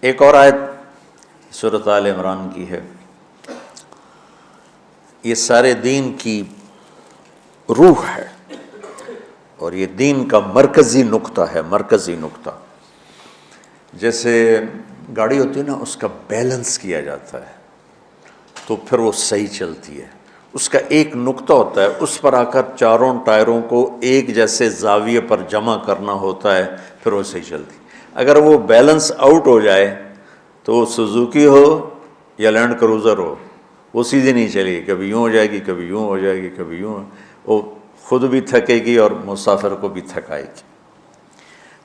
ایک اور آیت سورۃ آل عمران کی ہے، یہ سارے دین کی روح ہے اور یہ دین کا مرکزی نقطہ ہے، مرکزی نقطہ۔ جیسے گاڑی ہوتی ہے نا، اس کا بیلنس کیا جاتا ہے تو پھر وہ صحیح چلتی ہے۔ اس کا ایک نقطہ ہوتا ہے، اس پر آ کر چاروں ٹائروں کو ایک جیسے زاویے پر جمع کرنا ہوتا ہے، پھر وہ صحیح چلتی ہے۔ اگر وہ بیلنس آؤٹ ہو جائے تو وہ سوزوکی ہو یا لینڈ کروزر ہو، وہ سیدھی نہیں چلے گی، کبھی یوں ہو جائے گی، کبھی یوں ہو جائے گی، کبھی یوں، وہ خود بھی تھکے گی اور مسافر کو بھی تھکائے گی۔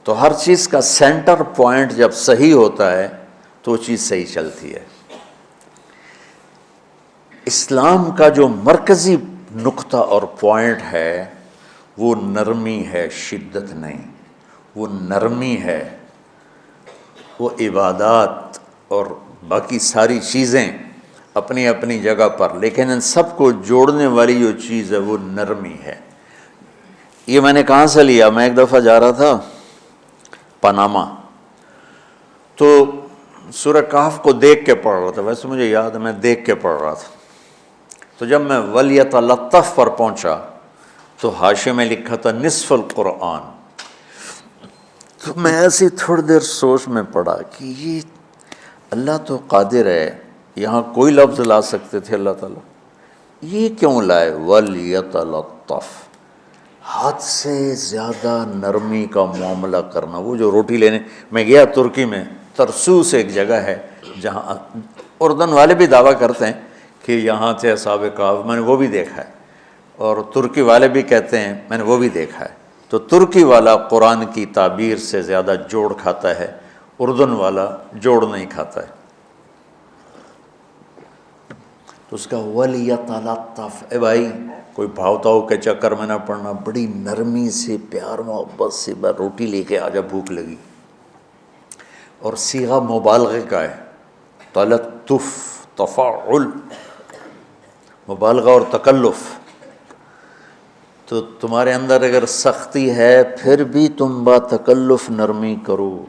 تو ہر چیز کا سینٹر پوائنٹ جب صحیح ہوتا ہے تو وہ چیز صحیح چلتی ہے۔ اسلام کا جو مرکزی نقطہ اور پوائنٹ ہے وہ نرمی ہے، شدت نہیں، وہ نرمی ہے۔ وہ عبادات اور باقی ساری چیزیں اپنی اپنی جگہ پر، لیکن ان سب کو جوڑنے والی جو چیز ہے وہ نرمی ہے۔ یہ میں نے کہاں سے لیا؟ میں ایک دفعہ جا رہا تھا پاناما، تو سورہ کہف کو دیکھ کے پڑھ رہا تھا، ویسے مجھے یاد ہے میں دیکھ کے پڑھ رہا تھا۔ تو جب میں وَلْيَتَلَطَّفْ پر پہنچا تو حاشیے میں لکھا تھا نصف القرآن۔ تو میں ایسی تھوڑی دیر سوچ میں پڑا کہ یہ اللہ تو قادر ہے، یہاں کوئی لفظ لا سکتے تھے اللہ تعالیٰ، یہ کیوں لائے وَلْيَتَلَطَّفْ؟ حد سے زیادہ نرمی کا معاملہ کرنا۔ وہ جو روٹی لینے میں گیا ترکی میں، ترسوس ایک جگہ ہے جہاں اردن والے بھی دعویٰ کرتے ہیں کہ یہاں تھے اصحاب کہف، میں نے وہ بھی دیکھا ہے، اور ترکی والے بھی کہتے ہیں میں نے وہ بھی دیکھا ہے۔ تو ترکی والا قرآن کی تعبیر سے زیادہ جوڑ کھاتا ہے، اردن والا جوڑ نہیں کھاتا ہے۔ تو اس کا وَلْيَتَلَطَّفْ، اے بھائی کوئی بھاؤ تاؤ کے چکر میں نہ پڑنا، بڑی نرمی سے پیار محبت سے روٹی لے کے آجا، بھوک لگی۔ اور صیغہ مبالغے کا ہے، تلطف، تفاعل، مبالغہ اور تکلف۔ تو تمہارے اندر اگر سختی ہے پھر بھی تم با تکلف نرمی کرو،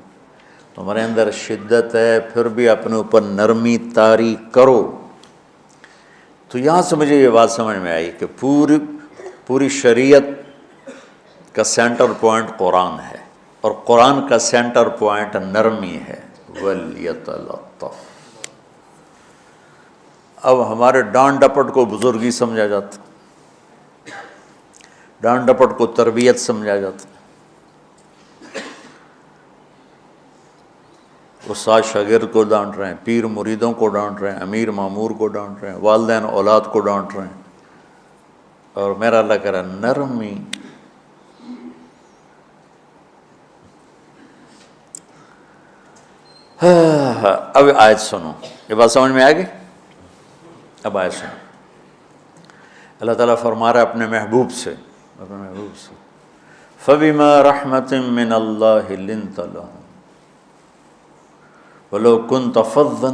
تمہارے اندر شدت ہے پھر بھی اپنے اوپر نرمی طاری کرو۔ تو یہاں سے مجھے یہ بات سمجھ میں آئی کہ پوری شریعت کا سینٹر پوائنٹ قرآن ہے، اور قرآن کا سینٹر پوائنٹ نرمی ہے، وَلْيَتَلَطَّفْ۔ اب ہمارے ڈانٹ ڈپٹ کو بزرگی سمجھا جاتا، ڈانٹ ڈپٹ کو تربیت سمجھا جاتا، استاد شاگرد کو ڈانٹ رہے ہیں، پیر مریدوں کو ڈانٹ رہے ہیں، امیر مامور کو ڈانٹ رہے ہیں، والدین اولاد کو ڈانٹ رہے ہیں، اور میرا اللہ کہہ رہا ہے نرمی۔ اب آیت سنو، یہ بات سمجھ میں آ گئی؟ اب آیت سنو، اللہ تعالیٰ فرما رہا ہے اپنے محبوب سے، فَبِمَا رَحْمَةٍ مِّنَ اللَّهِ لِنْتَ لَهُمْ وَلَوْ كُنْتَ فَظًّا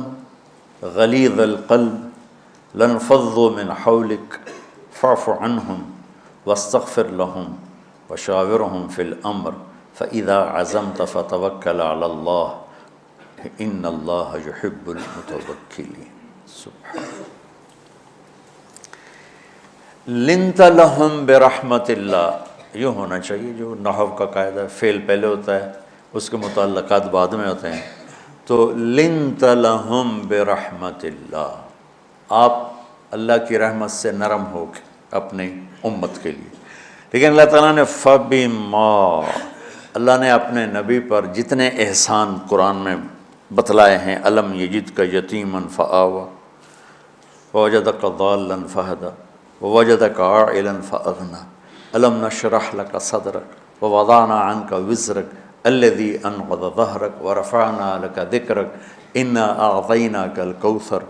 غَلِيظَ الْقَلْبِ لَانفَضُّوا مِنْ حَوْلِكَ فَاعْفُ عَنْهُمْ وَاسْتَغْفِرْ لَهُمْ وَشَاوِرْهُمْ فِي الْأَمْرِ فَإِذَا عَزَمْتَ فَتَوَكَّلْ عَلَى اللَّهِ إِنَّ اللَّهَ يُحِبُّ الْمُتَوَكِّلِينَ۔ سبحان لِنْتَ لَهُمْ بِرَحْمَةِ اللَّهِ، یوں ہونا چاہیے، جو نحو کا قاعدہ فعل پہلے ہوتا ہے اس کے متعلقات بعد میں ہوتے ہیں۔ تو لِنْتَ لَهُمْ بِرَحْمَةِ اللَّهِ، آپ اللہ کی رحمت سے نرم ہو کے اپنی امت کے لیے۔ لیکن اللہ تعالیٰ نے فَبِمَا، اللہ نے اپنے نبی پر جتنے احسان قرآن میں بتلائے ہیں، أَلَمْ يَجِدْكَ يَتِيمًا فَآوَىٰ وَوَجَدَكَ ضَالًّا فَهَدَىٰ وَوَجَدَكَ عَائِلًا فَأَغْنَىٰ أَلَمْ نَشْرَحْ لَكَ صَدْرَكَ وَوَضَعْنَا عَنْكَ وِزْرَكَ الَّذِي أَنقَضَ ظَهْرَكَ وَرَفَعْنَا لَكَ ذِكْرَكَ إِنَّا أَعْطَيْنَاكَ الْكَوْثَرَ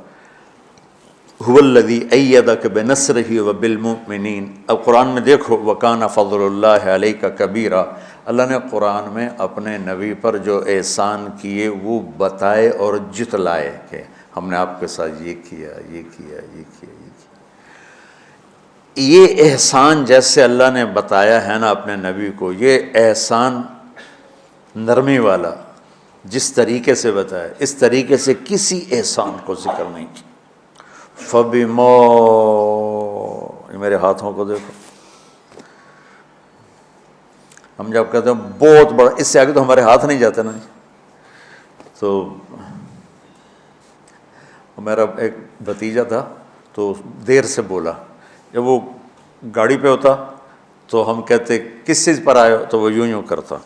هُوَ الَّذِي أَيَّدَكَ بِنَصْرِهِ وَبِالْمُؤْمِنِينَ۔ اب قرآن میں دیکھو وَكَانَ فَضْلُ اللَّهِ عَلَيْكَ كَبِيرًا، اللہ نے قرآن میں اپنے نبی پر جو احسان کیے وہ بتائے اور جتلائے کہ ہم نے آپ کے ساتھ یہ کیا، یہ کیا، یہ کیا، یہ کیا۔ یہ احسان جیسے اللہ نے بتایا ہے نا اپنے نبی کو، یہ احسان نرمی والا، جس طریقے سے بتایا اس طریقے سے کسی احسان کو ذکر نہیں کیا۔ فَبِمَا، یہ میرے ہاتھوں کو دیکھو، ہم جب کہتے ہیں بہت بڑا، اس سے آگے تو ہمارے ہاتھ نہیں جاتے نا۔ تو میرا ایک بھتیجا تھا تو دیر سے بولا، جب وہ گاڑی پہ ہوتا تو ہم کہتے کس چیز پر آئے ہو، تو وہ یوں کرتا،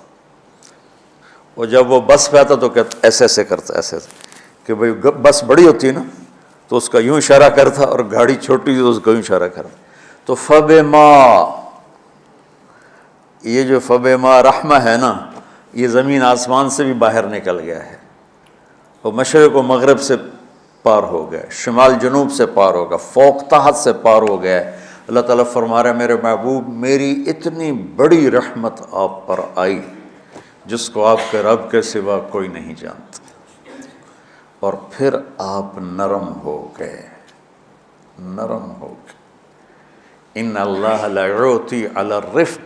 اور جب وہ بس پہ آتا تو کہتا ایسے ایسے کرتا، ایسے ایسے، کہ بھئی بس بڑی ہوتی ہے نا تو اس کا یوں اشارہ کرتا، اور گاڑی چھوٹی تو اس کا یوں اشارہ کرتا۔ تو فَبِمَا، یہ جو فَبِمَا رحمہ ہے نا، یہ زمین آسمان سے بھی باہر نکل گیا ہے، وہ مشرق و مغرب سے پار ہو گیا، شمال جنوب سے پار ہو گیا، فوق تحت سے پار ہو گیا۔ اللہ تعالیٰ فرما رہا ہے میرے محبوب میری اتنی بڑی رحمت آپ پر آئی جس کو آپ کے رب کے سوا کوئی نہیں جانتا، اور پھر آپ نرم ہو گئے، نرم ہو گئے۔ ان اللہ لا یعطی علی الرفق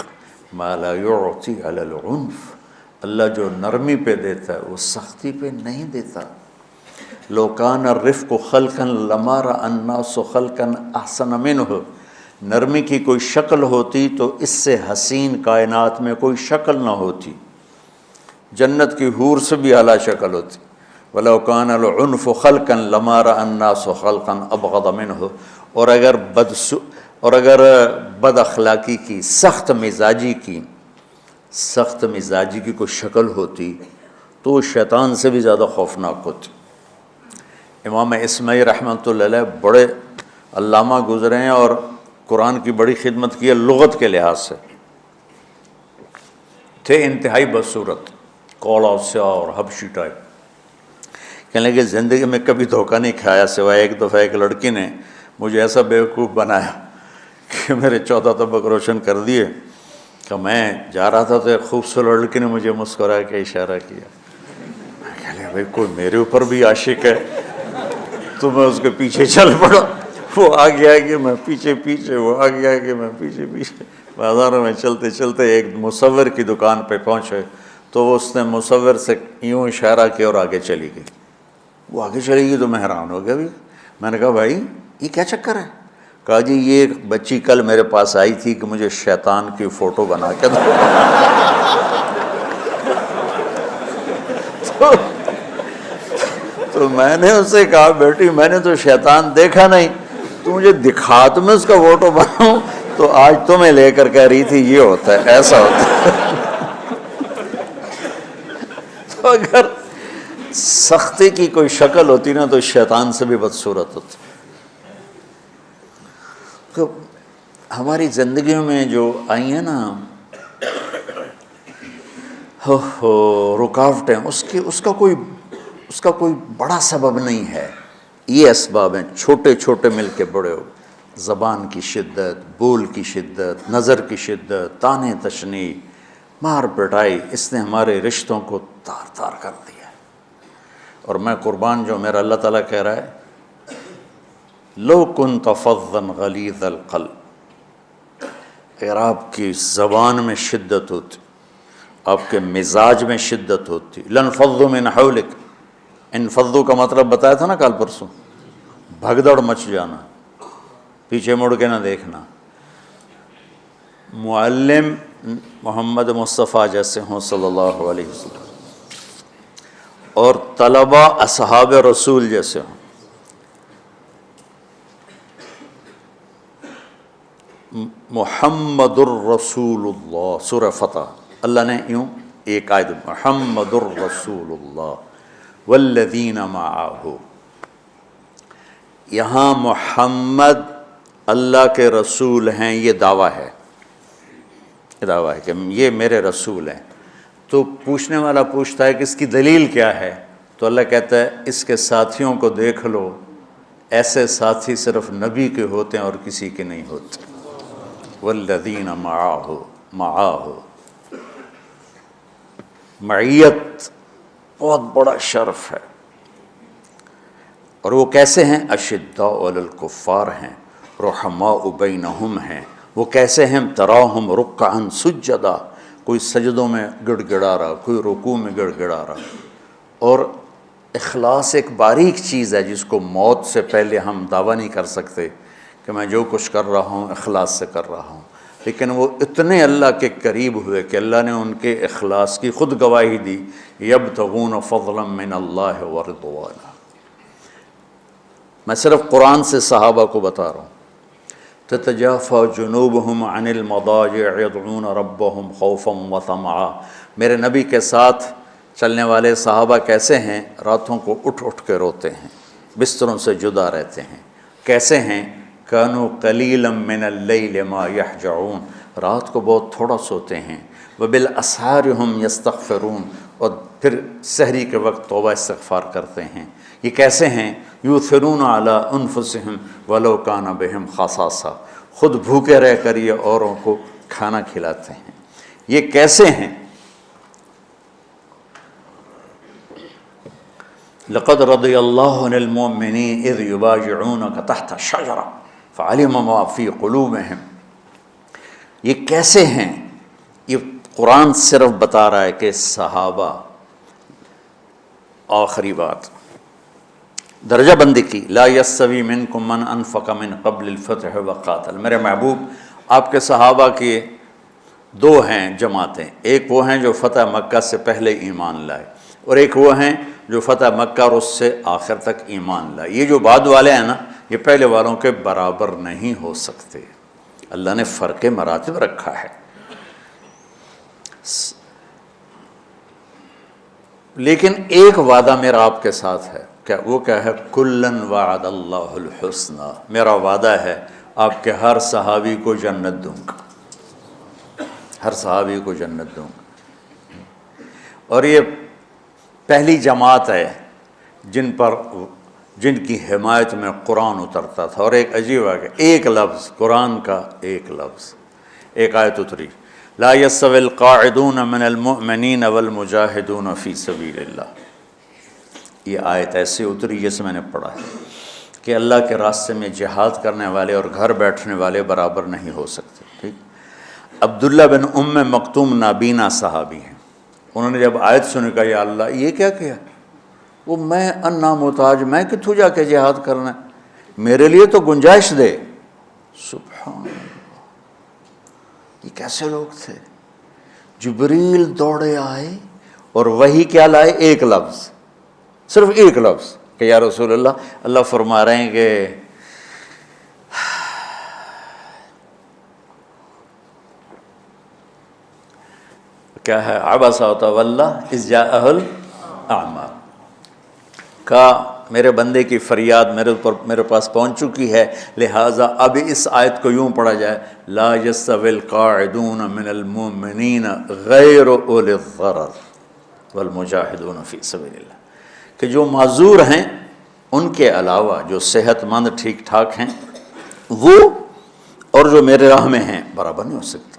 ما لا یعطی علی العنف، اللہ جو نرمی پہ دیتا ہے وہ سختی پہ نہیں دیتا۔ لو کان الرفق خلقا لما رأى الناس خلقا احسن منہ، نرمی کی کوئی شکل ہوتی تو اس سے حسین کائنات میں کوئی شکل نہ ہوتی، جنت کی حور سے بھی اعلیٰ شکل ہوتی۔ وَلَوْ كَانَ الْعُنْفُ خَلْقًا لَمَا رَأَى النَّاسُ خَلْقًا أَبْغَضَ مِنْهُ، اور اگر بد اخلاقی کی، سخت مزاجی کی کوئی شکل ہوتی تو وہ شیطان سے بھی زیادہ خوفناک ہوتی۔ امام اسماعیل رحمۃ اللہ علیہ بڑے علامہ گزرے ہیں اور قرآن کی بڑی خدمت کی ہے لغت کے لحاظ سے، تھے انتہائی بدصورت، کوڑا سیاہ اور حبشی ٹائپ۔ کہنے لگے زندگی میں کبھی دھوکہ نہیں کھایا سوائے ایک دفعہ ایک لڑکی نے مجھے ایسا بیوقوف بنایا کہ میرے 14 طبق روشن کر دیے، کہ میں جا رہا تھا تو ایک خوبصورت لڑکی نے مجھے مسکرا کے اشارہ کیا، میں کہہ لیا بھائی کوئی میرے اوپر بھی عاشق ہے، تو میں اس کے پیچھے چل پڑا، وہ آگے آگے میں پیچھے پیچھے، وہ آگے آگے میں پیچھے پیچھے، بازاروں میں چلتے چلتے ایک مصور کی دکان پہ پہنچے تو اس نے مصور سے یوں اشارہ کیا اور آگے چلی گئی۔ وہ آگے چلی گئی تو میں حیران ہو گیا بھی، میں نے کہا بھائی یہ کیا چکر ہے؟ کہا جی یہ ایک بچی کل میرے پاس آئی تھی کہ مجھے شیطان کی فوٹو بنا کے دو۔ تو میں نے اس سے کہا بیٹی میں نے تو شیطان دیکھا نہیں، تو مجھے دکھا تو میں اس کا فوٹو بناؤں، تو آج تمہیں لے کر کہہ رہی تھی یہ ہوتا ہے ایسا ہوتا ہے۔ تو اگر سختی کی کوئی شکل ہوتی نا تو شیطان سے بھی بدصورت ہوتی۔ تو ہماری زندگیوں میں جو آئی ہیں نا رکاوٹیں، اس کا کوئی بڑا سبب نہیں ہے، یہ اسباب ہیں چھوٹے چھوٹے مل کے بڑے ہو، زبان کی شدت، بول کی شدت، نظر کی شدت، طعنے تشنیع، مار پٹائی، اس نے ہمارے رشتوں کو تار تار کر دیا ہے۔ اور میں قربان جو میرا اللہ تعالیٰ کہہ رہا ہے لو کنت فظا غلیظ القلب، اگر آپ کی زبان میں شدت ہوتی، آپ کے مزاج میں شدت ہوتی، لانفضوا من حولک، انفضوا کا مطلب بتایا تھا نا کل پرسوں، بھگدڑ مچ جانا، پیچھے مڑ کے نہ دیکھنا۔ معلم محمد مصطفیٰ جیسے ہوں صلی اللہ علیہ وسلم، اور طلبہ اصحاب رسول جیسے ہوں، محمد الرسول اللہ، سورہ فتح اللہ نے یوں ایک آیت محمد الرسول اللہ والذین معہ، یہاں محمد اللہ کے رسول ہیں، یہ دعویٰ ہے، کہ یہ میرے رسول ہیں۔ تو پوچھنے والا پوچھتا ہے کہ اس کی دلیل کیا ہے، تو اللہ کہتا ہے اس کے ساتھیوں کو دیکھ لو، ایسے ساتھی صرف نبی کے ہوتے ہیں اور کسی کے نہیں ہوتے۔ والذین معاہ، معیت بہت بڑا شرف ہے۔ اور وہ کیسے ہیں؟ اشداء علی الکفار ہیں، رحماء بینہم ہیں۔ وہ کیسے ہیں؟ تراہم رکعا سجدا، کوئی سجدوں میں گڑ گڑا رہا، کوئی رکوع میں گڑ گڑا رہا، اور اخلاص ایک باریک چیز ہے جس کو موت سے پہلے ہم دعویٰ نہیں کر سکتے کہ میں جو کچھ کر رہا ہوں اخلاص سے کر رہا ہوں، لیکن وہ اتنے اللہ کے قریب ہوئے کہ اللہ نے ان کے اخلاص کی خود گواہی دی، یبتغون فضلا من اللہ ورضوانا۔ میں صرف قرآن سے صحابہ کو بتا رہا ہوں، تتجافى جنوبهم عن المضاجع يدعون ربهم خوفا وطمعا۔ میرے نبی کے ساتھ چلنے والے صحابہ کیسے ہیں؟ راتوں کو اٹھ اٹھ کے روتے ہیں، بستروں سے جدا رہتے ہیں۔ کیسے ہیں؟ كانوا قليلا من الليل ما يهجعون، رات کو بہت تھوڑا سوتے ہیں۔ وبالاسحار هم يستغفرون، اور پھر سحری کے وقت توبہ استغفار کرتے ہیں۔ یہ کیسے ہیں؟ یؤثرون علی انفسہم ولو کان بہم خصاصہ، خود بھوکے رہ کر یہ اوروں کو کھانا کھلاتے ہیں۔ یہ کیسے ہیں؟ لقد رضی اللہ عن المؤمنین اذ یبایعونک تحت الشجرہ فعلم ما فی قلوبہم۔ یہ کیسے ہیں؟ یہ قرآن صرف بتا رہا ہے کہ صحابہ، آخری بات درجہ بندی کی، لا یستوی منکم من انفق من قبل الفتح وقاتل۔ میرے محبوب، آپ کے صحابہ کے دو ہیں جماعتیں، ایک وہ ہیں جو فتح مکہ سے پہلے ایمان لائے، اور ایک وہ ہیں جو فتح مکہ اور اس سے آخر تک ایمان لائے۔ یہ جو بعد والے ہیں نا، یہ پہلے والوں کے برابر نہیں ہو سکتے، اللہ نے فرق مراتب رکھا ہے۔ لیکن ایک وعدہ میرا آپ کے ساتھ ہے، وہ کیا ہے؟ کلن وعد اللہ الحسنہ، میرا وعدہ ہے آپ کے ہر صحابی کو جنت دوں گا، ہر صحابی کو جنت دوں گا۔ اور یہ پہلی جماعت ہے جن کی حمایت میں قرآن اترتا تھا۔ اور ایک عجیب ہے کہ ایک لفظ قرآن کا، ایک لفظ، ایک آیت اتری، لا یستوی القاعدون من المؤمنین والمجاہدون فی سبیل اللہ۔ یہ آیت ایسے اتری جیسے میں نے پڑھا ہے کہ اللہ کے راستے میں جہاد کرنے والے اور گھر بیٹھنے والے برابر نہیں ہو سکتے۔ ٹھیک، عبداللہ بن ام مکتوم نابینا صحابی ہیں، انہوں نے جب آیت سنی کہا یا اللہ یہ کیا کیا؟ وہ میں انا محتاج، میں کتوں جا کے جہاد کرنا ہے، میرے لیے تو گنجائش دے۔ سبحان اللہ، یہ کیسے لوگ تھے؟ جبریل دوڑے آئے اور وہی کیا لائے؟ ایک لفظ، صرف ایک لفظ کہ یا رسول اللہ، اللہ فرما رہے ہیں کہ کیا ہے؟ عبس وتولی اذ جاءہ الاعمی، کہا میرے بندے کی فریاد میرے پاس پہنچ چکی ہے، لہٰذا اب اس آیت کو یوں پڑھا جائے، لا یستوی القاعدون من المؤمنین غیر اولی الضرر والمجاہدون فی سبیل اللہ، کہ جو معذور ہیں ان کے علاوہ جو صحت مند ٹھیک ٹھاک ہیں وہ، اور جو میرے راہ میں ہیں، برابر نہیں ہو سکتے۔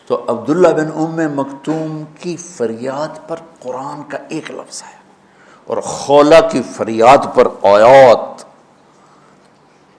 تو عبداللہ بن ام مکتوم کی فریاد پر قرآن کا ایک لفظ ہے، اور خولہ کی فریاد پر آیات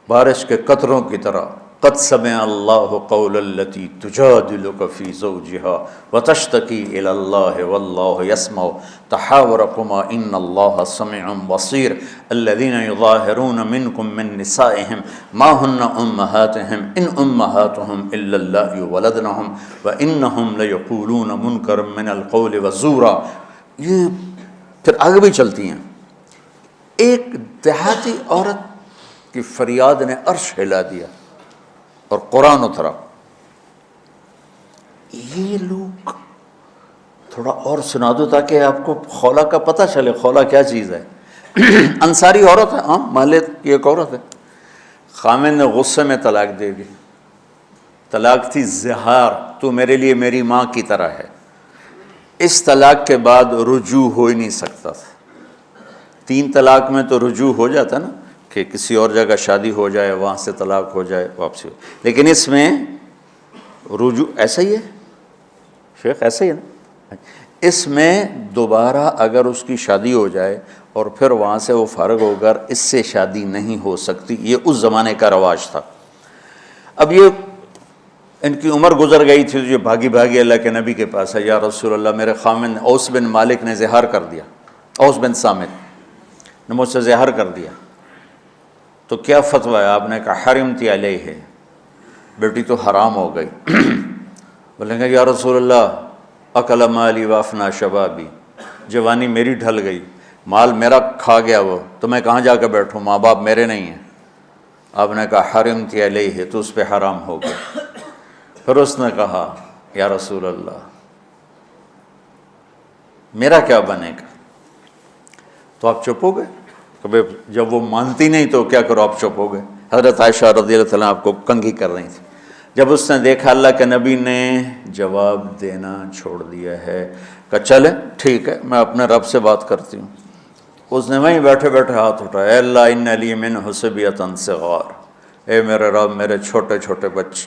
بارش کے قطروں کی طرح، قد سمع اللہ قول التی تجادلک فی زوجها وتشتکی الی اللہ واللہ یسمع تحاورکما ان اللہ سمیع بصیر الذین یظاہرون منکم من نسائہم ما ہن امہاتہم ان امہاتہم الا اللائي ولدنہم وانہم لیقولون منکرا من القول وزورا۔ یہ پھر آگے بھی چلتی ہیں۔ ایک دیہاتی عورت کی فریاد نے عرش ہلا دیا اور قرآن اترا۔ یہ لوگ تھوڑا اور سنا دو تاکہ آپ کو خولہ کا پتہ چلے، خولہ کیا چیز ہے۔ انصاری عورت ہے، ہاں، محلے کی ایک عورت ہے، خامن نے غصے میں طلاق دے دی، طلاق تھی زہار، تو میرے لیے میری ماں کی طرح ہے۔ اس طلاق کے بعد رجوع ہو ہی نہیں سکتا تھا۔ 3 طلاق میں تو رجوع ہو جاتا نا، کہ کسی اور جگہ شادی ہو جائے، وہاں سے طلاق ہو جائے، واپسی ہو، لیکن اس میں رجوع ایسا ہی ہے شیخ، ایسا ہی ہے نا، اس میں دوبارہ اگر اس کی شادی ہو جائے اور پھر وہاں سے وہ فارغ ہو کر اس سے شادی نہیں ہو سکتی، یہ اس زمانے کا رواج تھا۔ اب یہ ان کی عمر گزر گئی تھی، جو بھاگی بھاگی اللہ کے نبی کے پاس ہے، یا رسول اللہ میرے خامن اوس بن مالک نے زہار کر دیا، اوس بن صامت نے مجھ سے زہر کر دیا، تو کیا فتویٰ ہے؟ آپ نے کہا حرمتی علیہ ہے، بیٹی تو حرام ہو گئی۔ بولیں گے یا رسول اللہ اکل مالی وافنا شبابی، جوانی میری ڈھل گئی، مال میرا کھا گیا وہ، تو میں کہاں جا کے بیٹھوں، ماں باپ میرے نہیں ہیں۔ آپ نے کہا حرمتی علیہ ہے، تو اس پہ حرام ہو گیا۔ پھر اس نے کہا یا رسول اللہ میرا کیا بنے گا؟ تو آپ چپ ہو گئے کہ جب وہ مانتی نہیں تو کیا کرو، آپ چپ ہو گئے۔ حضرت عائشہ رضی اللہ تعالیٰ آپ کو کنگھی کر رہی تھی۔ جب اس نے دیکھا اللہ کے نبی نے جواب دینا چھوڑ دیا ہے، کہ چلے ٹھیک ہے میں اپنے رب سے بات کرتی ہوں، اس نے وہیں بیٹھے بیٹھے ہاتھ اٹھایا، اے اللہ ان لی منہ صبیۃ صغار، اے میرے رب میرے چھوٹے چھوٹے بچے،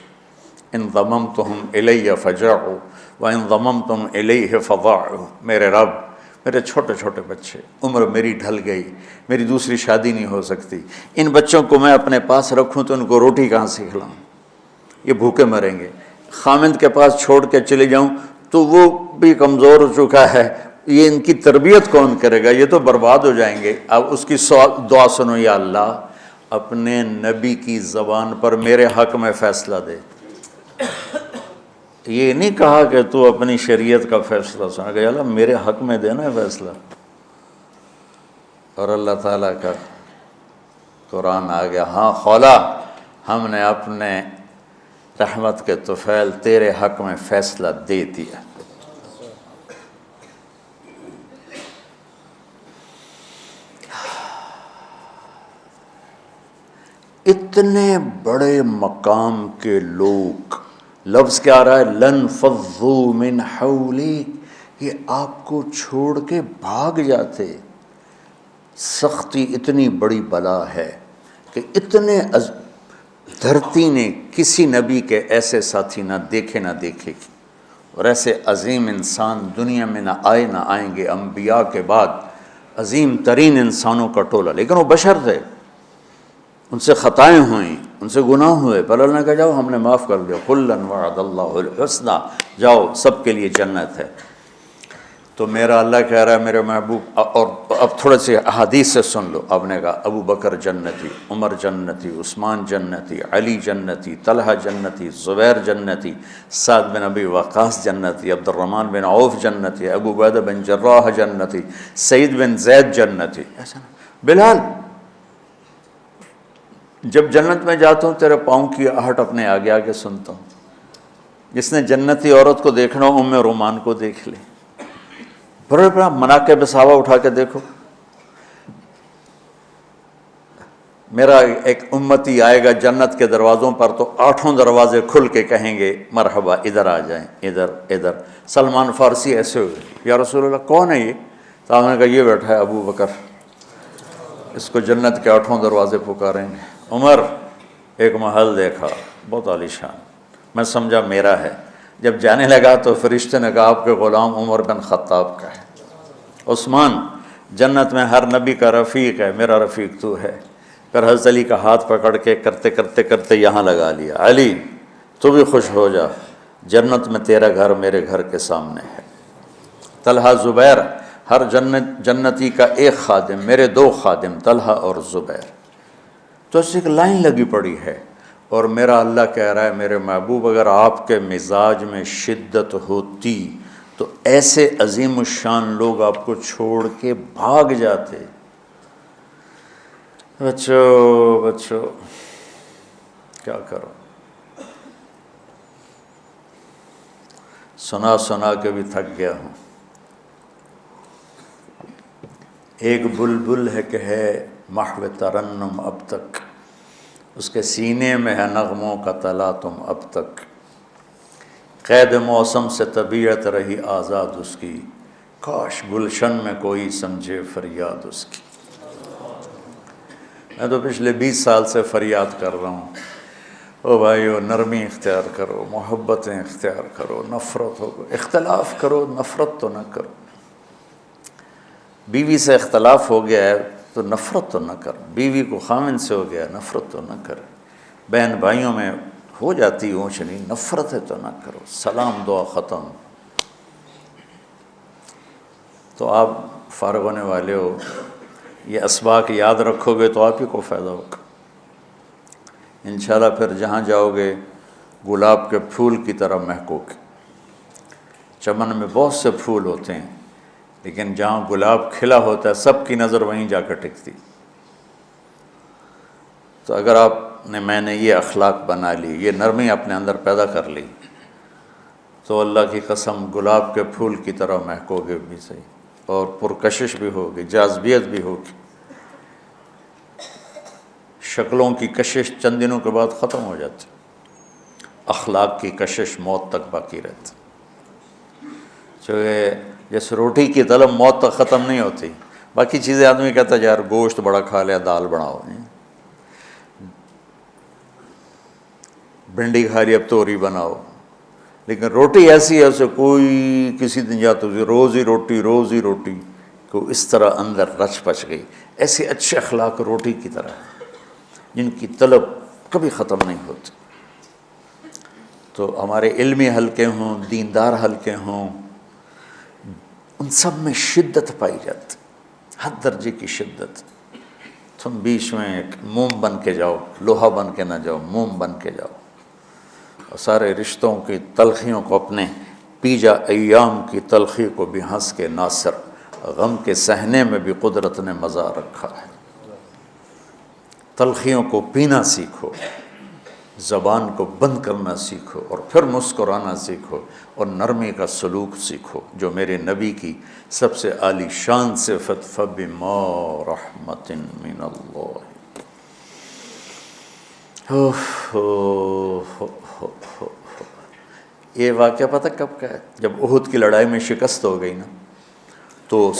ان ضممتہم الی فجعوا وان ضممتم الیہ فضاعوا، میرے رب میرے چھوٹے چھوٹے بچے، عمر میری ڈھل گئی، میری دوسری شادی نہیں ہو سکتی، ان بچوں کو میں اپنے پاس رکھوں تو ان کو روٹی کہاں سے کھلاؤں، یہ بھوکے مریں گے، خامند کے پاس چھوڑ کے چلے جاؤں تو وہ بھی کمزور ہو چکا ہے، یہ ان کی تربیت کون کرے گا، یہ تو برباد ہو جائیں گے۔ اب اس کی دعا سنو، یا اللہ اپنے نبی کی زبان پر میرے حق میں فیصلہ دے۔ یہ نہیں کہا کہ تو اپنی شریعت کا فیصلہ سنا، کہ اللہ میرے حق میں دینا ہے فیصلہ۔ اور اللہ تعالیٰ کا قرآن آ گیا، ہاں خولا ہم نے اپنے رحمت کے طفیل تیرے حق میں فیصلہ دے دیا۔ اتنے بڑے مقام کے لوگ، لفظ کیا آ رہا ہے، لن فضوا من حولی، یہ آپ کو چھوڑ کے بھاگ جاتے۔ سختی اتنی بڑی بلا ہے کہ اتنے دھرتی نے کسی نبی کے ایسے ساتھی نہ دیکھے نہ دیکھے گی، اور ایسے عظیم انسان دنیا میں نہ آئے نہ آئیں گے، انبیاء کے بعد عظیم ترین انسانوں کا ٹولہ، لیکن وہ بشر تھے، ان سے خطائیں ہوئیں، ان سے گناہ ہوئے، پر اللہ نے کہا جاؤ ہم نے معاف کر دیا، کلا وعد اللہ الحسنی، جاؤ سب کے لیے جنت ہے۔ تو میرا اللہ کہہ رہا ہے میرے محبوب، اور اب تھوڑے سے احادیث سے سن لو۔ آپ نے کہا ابو بکر جنتی، عمر جنتی، عثمان جنتی، علی جنتی، طلحہ جنتی، زبیر جنتی، سعد بن ابی وقاص جنتی، عبد الرحمن بن عوف جنتی، ابو عبیدہ بن جراح جنتی، سعید بن زید جنتی، ایسا نا بلال جب جنت میں جاتا ہوں تیرے پاؤں کی آہٹ اپنے آگے آگے سنتا ہوں۔ جس نے جنتی عورت کو دیکھنا ہو ام رومان کو دیکھ لے، بڑے بڑا مناقب صحابہ اٹھا کے دیکھو۔ میرا ایک امتی آئے گا جنت کے دروازوں پر تو 8 دروازے کھل کے کہیں گے مرحبا ادھر آ جائیں، ادھر ادھر۔ سلمان فارسی ایسے ہوئے، یا رسول اللہ کون ہے یہ؟ تو آپ نے کہا یہ بیٹھا ہے ابو بکر، اس کو جنت کے 8 دروازے پکاریں گے۔ عمر ایک محل دیکھا بہت عالیشان، میں سمجھا میرا ہے، جب جانے لگا تو فرشتے نے کہا آپ کے غلام عمر بن خطاب کا ہے۔ عثمان جنت میں ہر نبی کا رفیق ہے، میرا رفیق تو ہے۔ پھر حضرت علی کا ہاتھ پکڑ کے کرتے کرتے کرتے یہاں لگا لیا، علی تو بھی خوش ہو جا، جنت میں تیرا گھر میرے گھر کے سامنے ہے۔ طلحہ زبیر، ہر جنتی کا ایک خادم، میرے 2 خادم طلحہ اور زبیر۔ تو اس ایک لائن لگی پڑی ہے، اور میرا اللہ کہہ رہا ہے میرے محبوب اگر آپ کے مزاج میں شدت ہوتی تو ایسے عظیم الشان لوگ آپ کو چھوڑ کے بھاگ جاتے۔ بچو کیا کرو، سنا سنا کے بھی تھک گیا ہوں۔ ایک بلبل ہے کہ ہے محو ترنم اب تک، اس کے سینے میں ہے نغموں کا تلاطم اب تک، قید موسم سے طبیعت رہی آزاد اس کی، کاش گلشن میں کوئی سمجھے فریاد اس کی۔ میں تو پچھلے 20 سال سے فریاد کر رہا ہوں، او بھائیو نرمی اختیار کرو، محبتیں اختیار کرو، نفرت ہو، اختلاف کرو، نفرت تو نہ کرو۔ بیوی سے اختلاف ہو گیا ہے تو نفرت تو نہ کر، بیوی کو خامن سے ہو گیا نفرت تو نہ کر، بہن بھائیوں میں ہو جاتی اونچ نہیں، نفرت ہے تو نہ کرو، سلام دعا ختم۔ تو آپ فارغ ہونے والے ہو، یہ اسباق یاد رکھو گے تو آپ ہی کو فائدہ ہوگا انشاءاللہ۔ پھر جہاں جاؤ گے گلاب کے پھول کی طرح مہکو گے۔ چمن میں بہت سے پھول ہوتے ہیں، لیکن جہاں گلاب کھلا ہوتا ہے سب کی نظر وہیں جا کر ٹکتی۔ تو اگر میں نے یہ اخلاق بنا لی، یہ نرمی اپنے اندر پیدا کر لی، تو اللہ کی قسم گلاب کے پھول کی طرح مہکو گے بھی صحیح، اور پرکشش بھی ہوگی، جاذبیت بھی ہوگی۔ شکلوں کی کشش چند دنوں کے بعد ختم ہو جاتی، اخلاق کی کشش موت تک باقی رہتی۔ جیسے روٹی کی طلب موت تک ختم نہیں ہوتی، باقی چیزیں آدمی کہتا ہے یار گوشت بڑا کھا لیا، دال بناؤ، بھنڈی کھا لی اب توری بناؤ، لیکن روٹی ایسی ہے اسے کوئی کسی دن جاتا روز ہی روٹی کو اس طرح اندر رچ پچ گئی۔ ایسے اچھے اخلاق روٹی کی طرح جن کی طلب کبھی ختم نہیں ہوتی۔ تو ہمارے علمی حلقے ہوں، دیندار حلقے ہوں، ان سب میں شدت پائی جاتی، ہر درجے کی شدت۔ تم بیچ میں ایک موم بن کے جاؤ، لوہا بن کے نہ جاؤ، موم بن کے جاؤ، اور سارے رشتوں کی تلخیوں کو اپنے پی جا، ایام کی تلخی کو بھی ہنس کے ناصر، غم کے سہنے میں بھی قدرت نے مزہ رکھا ہے۔ تلخیوں کو پینا سیکھو، زبان کو بند کرنا سیکھو، اور پھر مسکرانا سیکھو، اور نرمی کا سلوک سیکھو، جو میرے نبی کی سب سے عالی شان صفت فَبِمَا رَحْمَةٍ مِّنَ اللَّهِ۔ یہ واقعہ پتہ کب کا ہے؟ جب احد کی لڑائی میں شکست ہو گئی نا، تو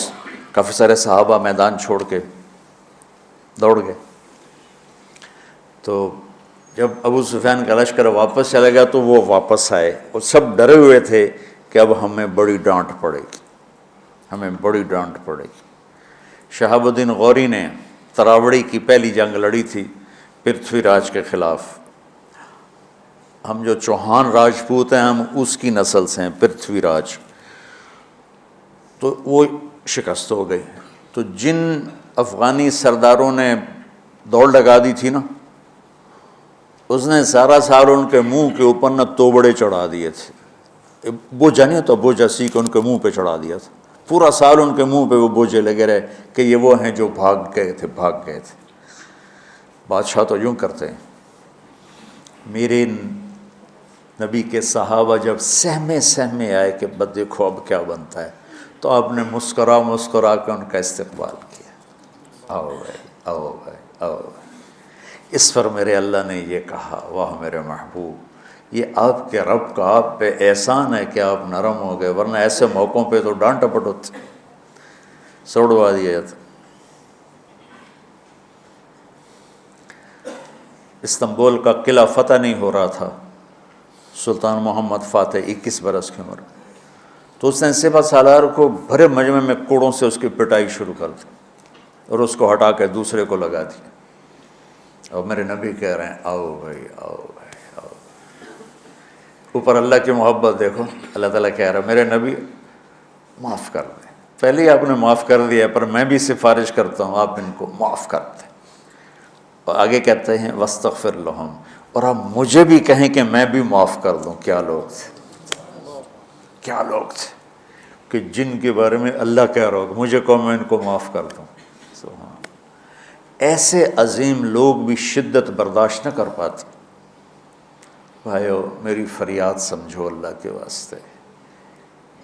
کافی سارے صحابہ میدان چھوڑ کے دوڑ گئے۔ تو جب ابو سفیان کا لشکر واپس چلا گیا تو وہ واپس آئے، اور سب ڈرے ہوئے تھے کہ اب ہمیں بڑی ڈانٹ پڑے گی، ہمیں بڑی ڈانٹ پڑے گی۔ شہاب الدین غوری نے تراوڑی کی پہلی جنگ لڑی تھی پرتھوی راج کے خلاف۔ ہم جو چوہان راجپوت ہیں ہم اس کی نسل سے ہیں، پرتھوی راج، تو وہ شکست ہو گئی۔ تو جن افغانی سرداروں نے دوڑ لگا دی تھی نا، اس نے سارا سال ان کے منہ کے اوپر نہ توبڑے چڑھا دیے تھے، بوجھا نہیں ہوتا، بوجھا سیکھ ان کے منہ پہ چڑھا دیا تھا، پورا سال ان کے منہ پہ وہ بوجھے لگے رہے کہ یہ وہ ہیں جو بھاگ گئے تھے۔ بادشاہ تو یوں کرتے ہیں۔ میرے نبی کے صحابہ جب سہمے آئے کہ بس دیکھو اب کیا بنتا ہے، تو آپ نے مسکرا کے ان کا استقبال کیا، آؤ بھائی آؤ بھائی آؤ بھائی۔ اس پر میرے اللہ نے یہ کہا، واہ میرے محبوب، یہ آپ کے رب کا آپ پہ احسان ہے کہ آپ نرم ہو گئے، ورنہ ایسے موقعوں پہ تو ڈانٹ ٹپٹ ہوتی، سوڑوا دیا جاتا۔ استنبول کا قلعہ فتح نہیں ہو رہا تھا، سلطان محمد فاتح 21 برس کی عمر، تو اس نے سپہ سالار کو بھرے مجمع میں کوڑوں سے اس کی پٹائی شروع کر دی، اور اس کو ہٹا کے دوسرے کو لگا دیا۔ اور میرے نبی کہہ رہے ہیں آؤ بھائی آؤ بھائی آؤ۔ اوپر اللہ کی محبت دیکھو، اللہ تعالیٰ کہہ رہا ہے میرے نبی معاف کر دیں، پہلے ہی آپ نے معاف کر دیا، پر میں بھی سفارش کرتا ہوں آپ ان کو معاف کر دیں۔ اور آگے کہتے ہیں وَاسْتَغْفِرْ لَهُمْ، اور آپ مجھے بھی کہیں کہ میں بھی معاف کر دوں۔ کیا لوگ تھے کہ جن کے بارے میں اللہ کہہ رہا ہوگا مجھے کہو میں ان کو معاف کر دوں۔ ایسے عظیم لوگ بھی شدت برداشت نہ کر پاتے۔ بھائیو میری فریاد سمجھو اللہ کے واسطے،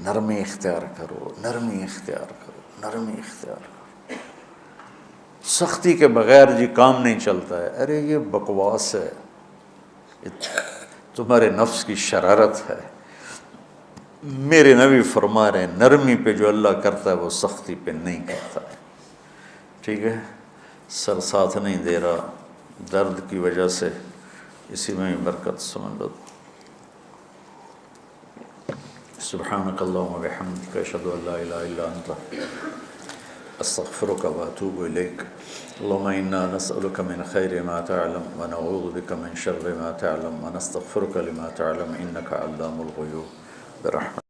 نرمی اختیار کرو، نرمی اختیار کرو، نرمی اختیار کرو۔ سختی کے بغیر جی کام نہیں چلتا ہے، ارے یہ بکواس ہے، تمہارے نفس کی شرارت ہے۔ میرے نبی فرما رہے ہیں نرمی پہ جو اللہ کرتا ہے وہ سختی پہ نہیں کرتا ہے۔ ٹھیک ہے، سر ساتھ نہیں دے رہا درد کی وجہ سے، اسی میں برکت سمجھ لو۔ سبحانک اللہم و بحمدک، اشہد ان لا الہ الا انت، استغفرک و اتوب الیک۔ اللہم انا نسألک من خیر ما تعلم ونعوذ بک من شر ما تعلم ونستغفرک لما تعلم انک علام الغیوب برحمتک۔